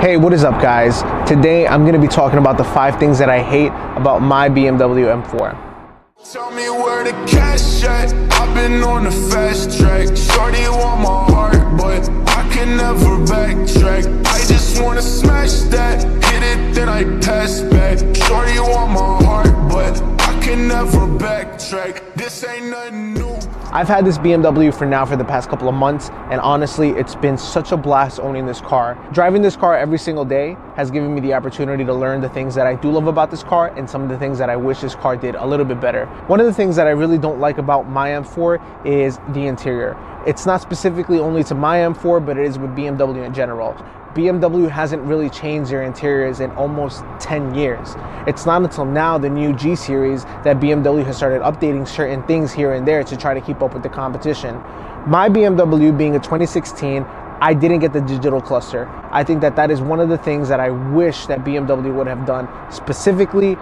Hey, what is up guys? Today I'm going to be talking about the 5 things that I hate about my BMW M4. Tell me where the cash at. I've been on the fast track. Shorty want my heart, but I can never backtrack. I just wanna smash that. Hit it, then I pass back. Shorty want my heart, but I can never backtrack. This ain't nothing new. I've had this BMW for the past couple of months, and honestly, it's been such a blast owning this car. Driving this car every single day has given me the opportunity to learn the things that I do love about this car and some of the things that I wish this car did a little bit better. One of the things that I really don't like about my M4 is the interior. It's not specifically only to my M4, but it is with BMW in general. BMW hasn't really changed their interiors in almost 10 years. It's not until now, the new G series, that BMW has started updating certain things here and there to try to keep up with the competition. My BMW being a 2016, I didn't get the digital cluster. I think that is one of the things that I wish that BMW would have done specifically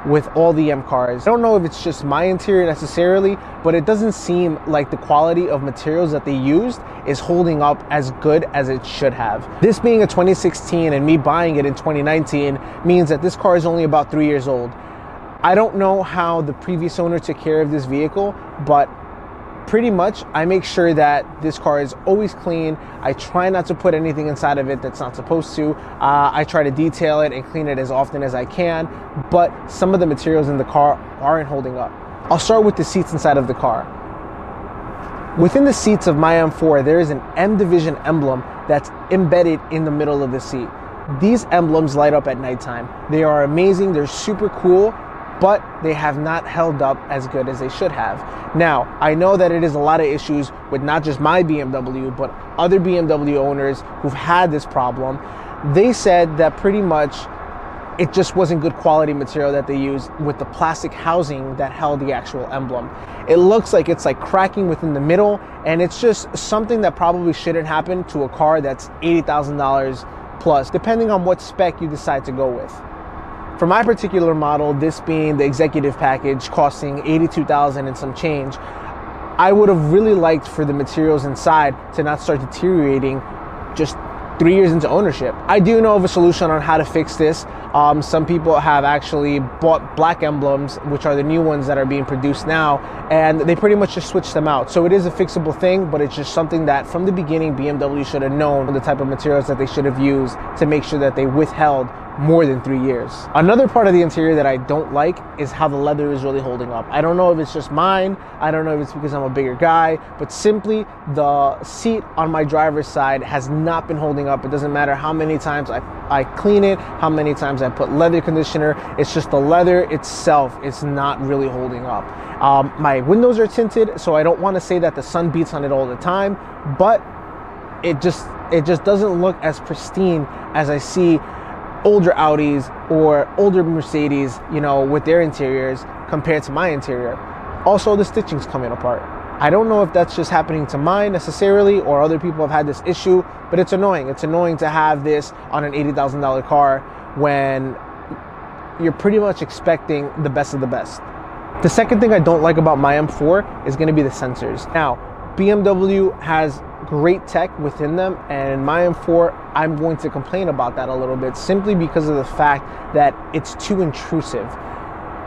with all the M cars. I don't know if it's just my interior necessarily, but it doesn't seem like the quality of materials that they used is holding up as good as it should have. This being a 2016 and me buying it in 2019 means that this car is only about 3 years old. I don't know how the previous owner took care of this vehicle, but pretty much I make sure that this car is always clean. I try not to put anything inside of it that's not supposed to. I try to detail it and clean it as often as I can, but some of the materials in the car aren't holding up. I'll start with the seats inside of the car. Within the seats of my M4, there is an M Division emblem that's embedded in the middle of the seat. These emblems light up at nighttime. They are amazing, they're super cool, but they have not held up as good as they should have. Now, I know that it is a lot of issues with not just my BMW, but other BMW owners who've had this problem. They said that pretty much it just wasn't good quality material that they used with the plastic housing that held the actual emblem. It looks like it's like cracking within the middle, and it's just something that probably shouldn't happen to a car that's $80,000 plus, depending on what spec you decide to go with. For my particular model, this being the executive package costing $82,000 and some change, I would have really liked for the materials inside to not start deteriorating just 3 years into ownership. I do know of a solution on how to fix this. Some people have actually bought black emblems, which are the new ones that are being produced now, and they pretty much just switch them out. So it is a fixable thing, but it's just something that from the beginning BMW should have known the type of materials that they should have used to make sure that they withheld more than 3 years. Another part of the interior that I don't like is how the leather is really holding up. I don't know if it's just mine, I don't know if it's because I'm a bigger guy, but simply the seat on my driver's side has not been holding up. It doesn't matter how many times I clean it, how many times I put leather conditioner, it's just the leather itself is not really holding up. My windows are tinted, so I don't want to say that the sun beats on it all the time, but it just doesn't look as pristine as I see older Audis or older Mercedes, you know, with their interiors compared to my interior. Also, the stitching's coming apart. I don't know if that's just happening to mine necessarily or other people have had this issue, but it's annoying. It's annoying to have this on an $80,000 car when you're pretty much expecting the best of the best. The second thing I don't like about my M4 is going to be the sensors. Now, BMW has great tech within them, and my M4, I'm going to complain about that a little bit simply because of the fact that it's too intrusive.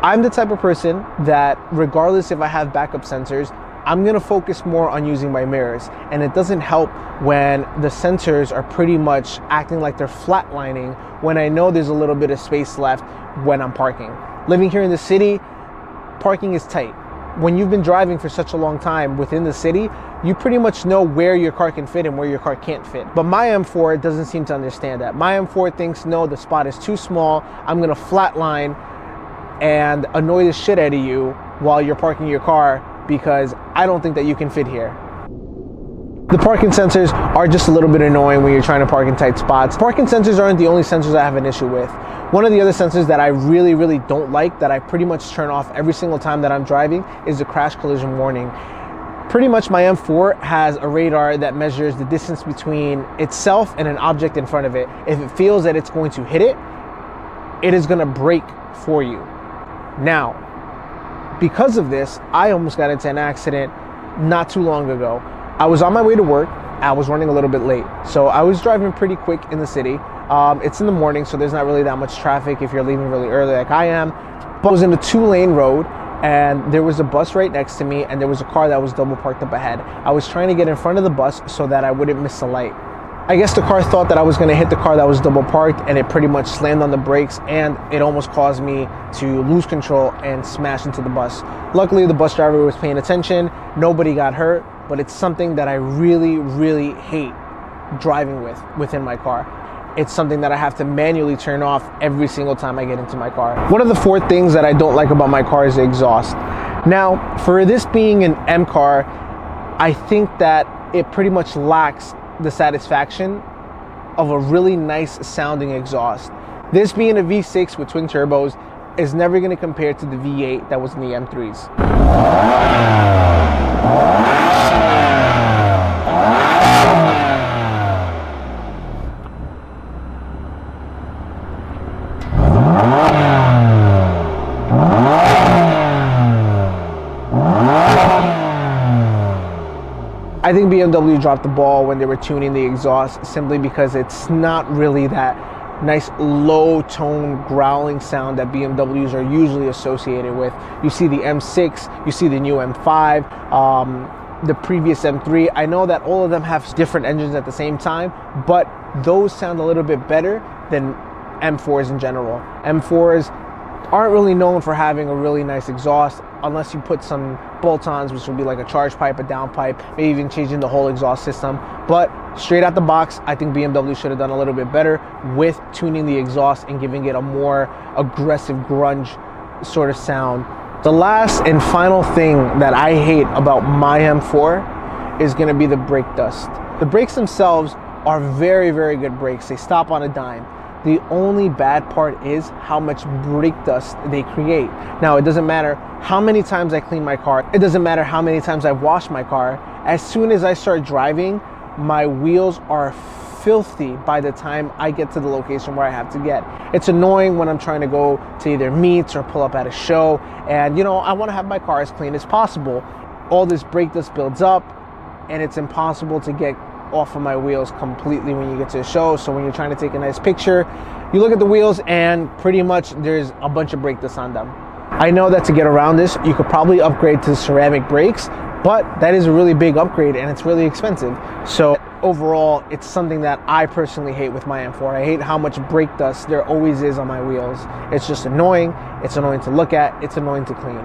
I'm the type of person that regardless if I have backup sensors, I'm gonna focus more on using my mirrors, and it doesn't help when the sensors are pretty much acting like they're flatlining when I know there's a little bit of space left when I'm parking. Living here in the city, parking is tight. When you've been driving for such a long time within the city, you pretty much know where your car can fit and where your car can't fit. But my M4 doesn't seem to understand that. My M4 thinks, no, the spot is too small, I'm gonna flatline and annoy the shit out of you while you're parking your car because I don't think that you can fit here. The parking sensors are just a little bit annoying when you're trying to park in tight spots. Parking sensors aren't the only sensors I have an issue with. One of the other sensors that I really don't like, that I pretty much turn off every single time that I'm driving, is the crash collision warning. Pretty much my M4 has a radar that measures the distance between itself and an object in front of it. If it feels that it's going to hit it, it is gonna brake for you. Now, because of this, I almost got into an accident not too long ago. I was on my way to work. I was running a little bit late. So I was driving pretty quick in the city. It's in the morning, so there's not really that much traffic if you're leaving really early like I am. But I was in a 2-lane road, and there was a bus right next to me, and there was a car that was double parked up ahead. I was trying to get in front of the bus so that I wouldn't miss a light. I guess the car thought that I was going to hit the car that was double parked, and it pretty much slammed on the brakes, and it almost caused me to lose control and smash into the bus. Luckily, the bus driver was paying attention. Nobody got hurt, but it's something that I really, really hate driving within my car. It's something that I have to manually turn off every single time I get into my car. One of the 4 things that I don't like about my car is the exhaust. Now, for this being an M car, I think that it pretty much lacks the satisfaction of a really nice sounding exhaust. This being a V6 with twin turbos is never going to compare to the V8 that was in the M3s. I think BMW dropped the ball when they were tuning the exhaust, simply because it's not really that nice low tone growling sound that BMWs are usually associated with. You see the M6, you see the new M5, the previous M3. I know that all of them have different engines at the same time, but those sound a little bit better than M4s in general. M4s aren't really known for having a really nice exhaust unless you put some bolt-ons, which would be like a charge pipe, a down pipe, maybe even changing the whole exhaust system. But straight out the box, I think BMW should have done a little bit better with tuning the exhaust and giving it a more aggressive grunge sort of sound. The last and final thing that I hate about my M4 is going to be the brake dust. The brakes themselves are very, very good brakes. They stop on a dime. The only bad part is how much brake dust they create. Now, it doesn't matter how many times I clean my car. It doesn't matter how many times I wash my car. As soon as I start driving, my wheels are filthy by the time I get to the location where I have to get. It's annoying when I'm trying to go to either meets or pull up at a show, and you know, I want to have my car as clean as possible. All this brake dust builds up, and it's impossible to get off of my wheels completely when you get to a show. So when you're trying to take a nice picture, you look at the wheels and pretty much there's a bunch of brake dust on them. I know that to get around this, you could probably upgrade to ceramic brakes, but that is a really big upgrade and it's really expensive. So overall, it's something that I personally hate with my M4. I hate how much brake dust there always is on my wheels. It's just annoying. It's annoying to look at. It's annoying to clean.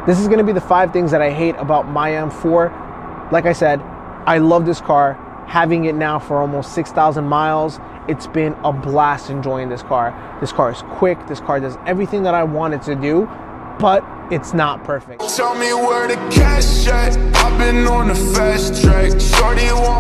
This is going to be the 5 things that I hate about my M4. Like I said, I love this car. Having it now for almost 6,000 miles, it's been a blast enjoying this car. This car is quick. This car does everything that I want it to do, but it's not perfect. Tell me where the cash at. I've been on the fast track. Shorty want